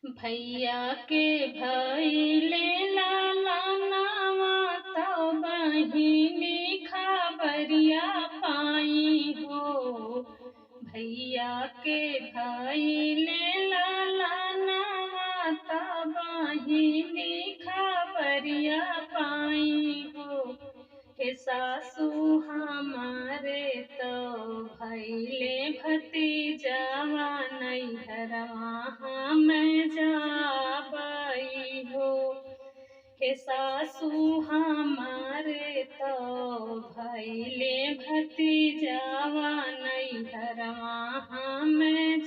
भैया के भइले लाला नावा तो बहिनी खबरिया पाई हो। भैया के भइले लाला नावा तो बहिनी खबरिया पाई हो। हे सासू हमारे तो भैले भतीजावा नैहरवा हम जाबई हो। हे सासू हमारे तो भैले भतीजावा नैहरवा हम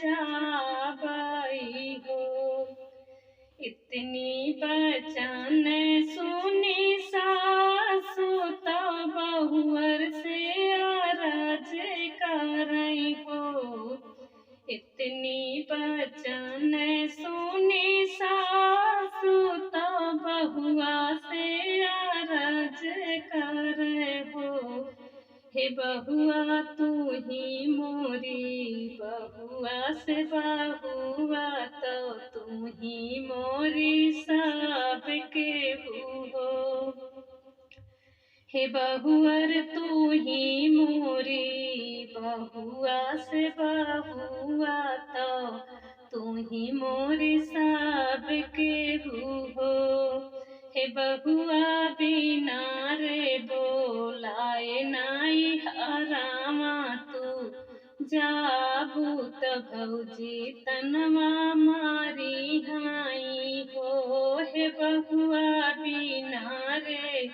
जाबई हो। इतनी बचन सुनी सासु तो बहुअर से अरज करई हो। इतनी बचन सुनी सासु तो बहुआ से अरज करे हो। हे बहुआ तू ही मोरी बहुआ से बहुआ तो तू ही मोरी सबके हो। हे बहुअर तू ही मोरी बहुआ से बहुआ तो तू ही मोरी सबके हो। हे बहुआ बिना रे बोलाए नाई हरामा तू जाबू त भौजी तनवा मारी हाई हो। हे बहुआ बिना रे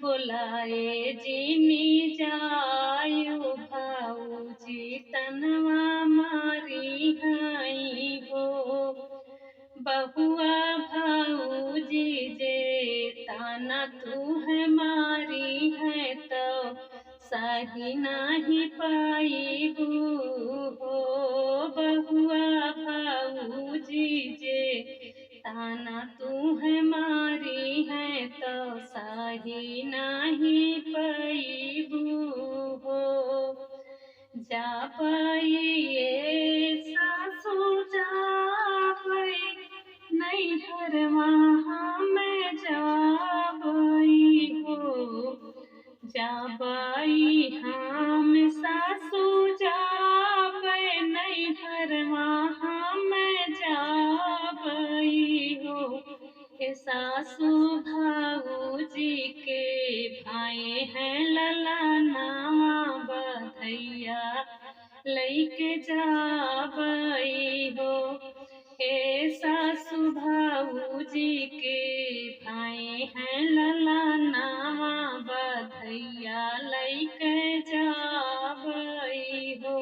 बोलाए जिनी जायु भौजी तनवा मारी हाई हो। बहुआ भौजी जे ताना तू है मारी है तो सही नहीं पाई हो। बहुआ भौजी जे ताना तू है मारी है तो सही नहीं पाई हो। जा पाइए सासू जा पाई नैहरवा हम जाबई हो। जाबई हम सासू जाबई नैहरवा हम जाबई हो। हे सासू भाऊजी के भाई हैं ललनावा बधैया लैके जाबई हो। हे सासू भाऊजी के भाई हैं ललनावा बधैया लैके जाबई हो।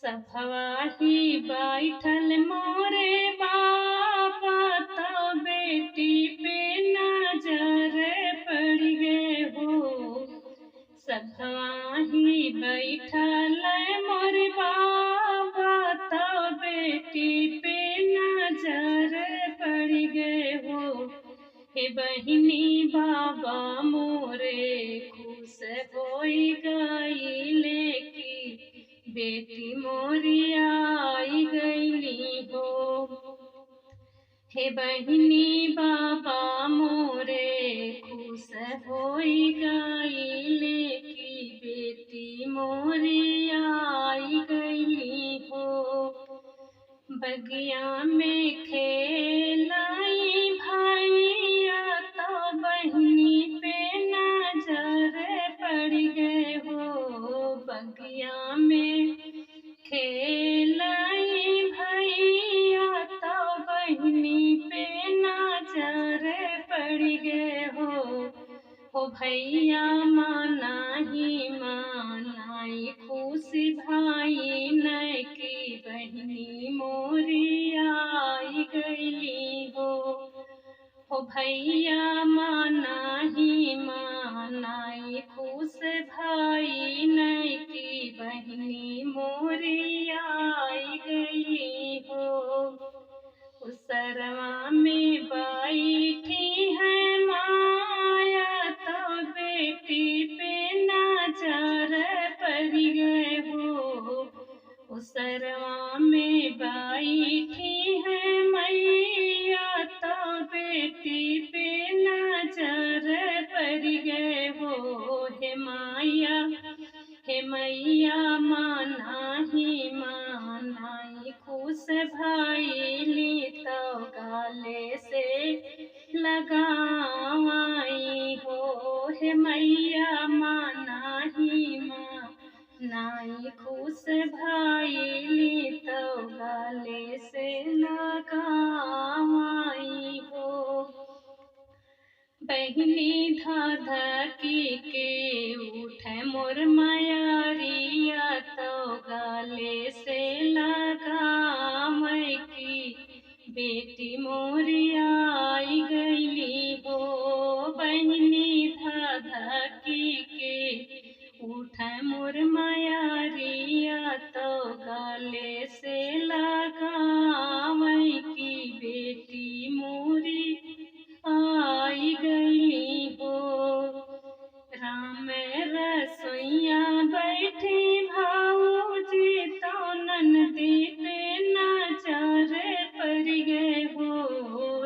सभवा ही बैठल मोरे बाबा तो बेटी पे नजर पड़ गए हो। सभवा ही बैठल मोरे बाबा तो बेटी पे नजर पड़ गए हो। हे बहिनी बाबा मोरे खुश होई गईले की बेटी मोरी आई गईली हो। हे बहिनी बाबा मोरे खुश होई गईले की बेटी मोरी आई गईली हो। बगिया में खेलाई भैया तो बहिनी पे नजर पड़ गए हो। बगिया में खेलाई भैया तो बहिनी पे नजर पड़ गए हो। भैया माना ही मानाई खुशी भाई न की बहिनी मोरी आई गईली हो। भैया माना ही मानाई खुश भाई न की बहिनी मोरी आई गईली हो। उसरवा में बैठी है माया तो बेटी पे नजर पड़ गए हो। उसरवा में बैठी है खुश भइली तो गाले से लगावाई हो। हे मैया माँ नाही माँ नाई खुश भइली तो गाले से लगावाई हो। बहिनी धधकी के उठे मोर मयरिया तो गाले से लगावै की बेटी मोरी आई गईली हो। बहिनी धधकी के उठे मोर मयरिया तो गाले से लगावै की बेटी मोरी आई गईली हो। राम रसोइया बैठी भाऊजी तो नंदी पे नजर पड़ गए हो।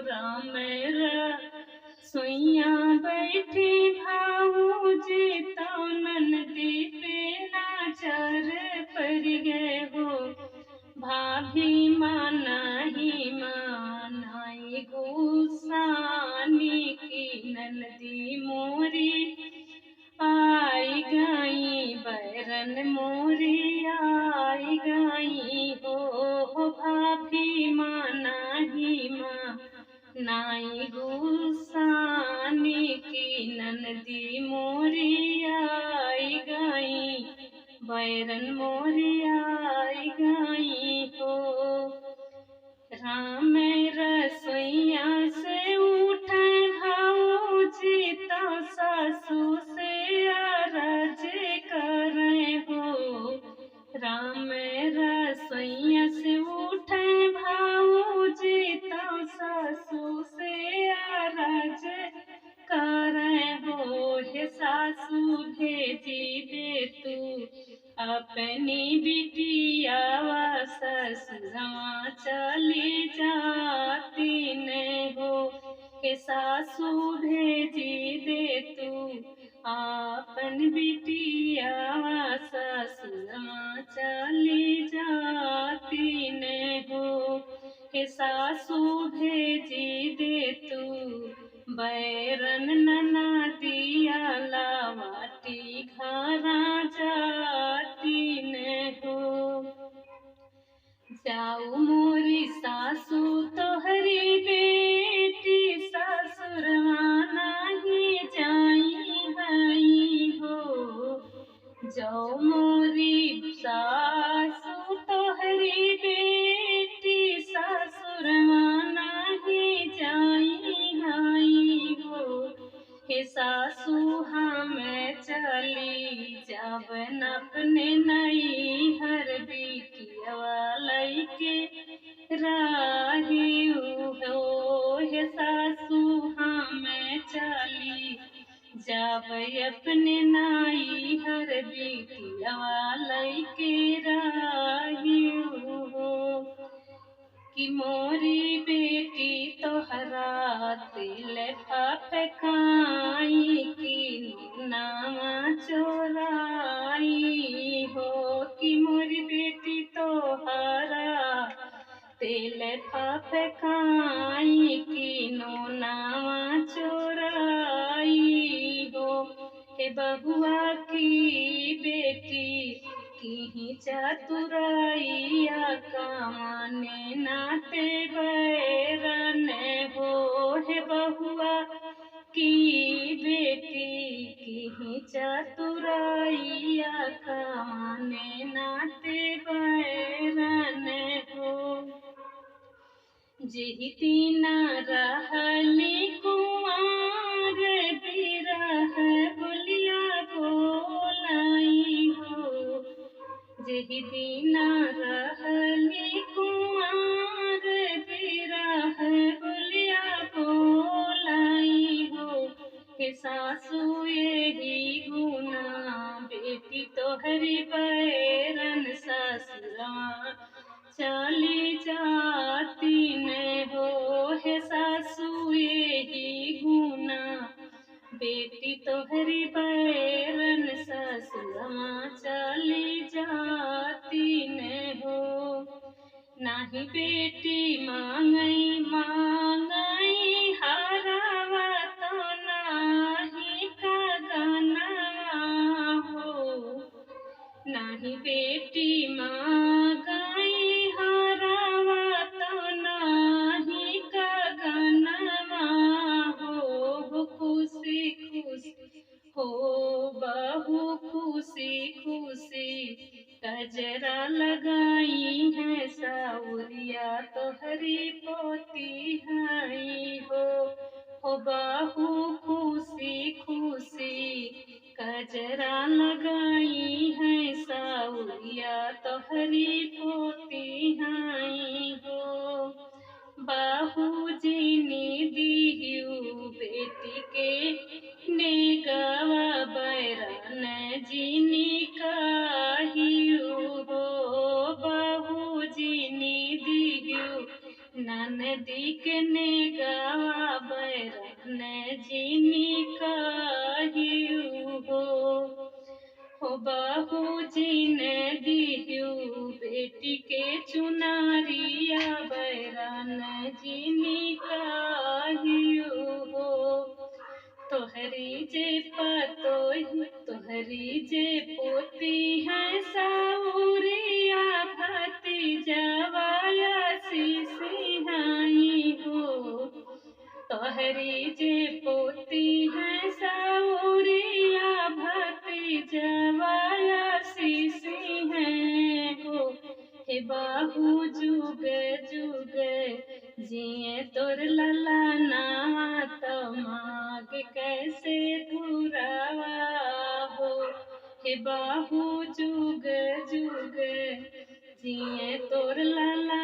राम रसोइया बैठी भाऊजी तो नंदी पे नजर पड़ गए हो। भाभी माँ नहीं मानाई गुस्सानी की नंदी मोरी आई गई बैरन मोरी आई गई हो। भाभी माँ नहीं माँ नाई गुस्सानी की नंदी मोरी आई गई बैरन मोरी आई गई हो। राम रसोइया से उठे भाऊजी तो सासू से अरज करे हो। राम रसोइया से उठे भाऊजी तो सासू से अरज करे हो। हे सासू भेजी दे तू अपनी बिटिया ससुरवा चली जाती न हो। के सासू भेजी दे तू अपन बिटिया ससुरवा चली जाती न हो। के सासू भेजी दे तू बैरन ननदिया लावाटी घरा जाती न हो। जाऊ मोरी सासू तोहरी बेटी ससुरवा नहीं जाई हई हो। जाऊ मोरी सासू तोहरी बेटी ससुरवा नहीं जाई हई हो। हे सासू हम चली जावन अपने नई हर बिटिया लैके रही हो। हे सासू हम चली जब अपने नाई हर बिटिया लैके रही हो। कि मोरी बेटी तोहरा तिल फफकाई की नामा चोराई हो। कि मोरी बेटी तोहरा तिल फफकाई की नामा चोराई हो। हे बहुआ की बेटी की चतुराइया काने नाते बैरन हो। हे बहुआ की बेटी की चतुराइया काने नाते बैरन हो। जेहिती न रहली कुंवार बिरह बोलिया बोलाई हो। जेहि दिन रहली कुंवार बिरह बोलिया बोलाई हो। हे सासू यही गुना बेटी तोहरी बैरन ससुरवा चली जाती न हो। हे सासू यही गुना बेटी तोहरी बैरन ससुरवा चली जाती न हो। नाही नहीं बेटी मांगई मांगई हरावा तो नाही का गाना हो। नाही बेटी मांगई हरावा तो नाही का गाना हो। खुशी खुशी हो बहू खुशी खुशी गजरा लगाई है सावरिया तोहरी पोती हई हो बहू खुशी खुशी गजरा लगाई है सावरिया तोहरी पोती हई हो। बाबूजी ने दियू बेटी के नेगवा बैरन जीनी काहियो हो। बाबूजी ने दियू ननदी के नेगवा बैरन जीनी काहियो हो बाबूजी ने दियू बेटी के चुनारिया बैरान जीनी काहियो हो। तोहरी जे पतोही तोहरी जे पोती है साउरिया भतीजवाया सिसिहाई हो। तोहरी जे पोती है साउरिया भतीजवाया सिसी है हो। हे बाहू जुग जुग जिए तोर लला नावा तो माग कैसे धुरावा हो। हे बाहू जुग जुग जिए तोर लला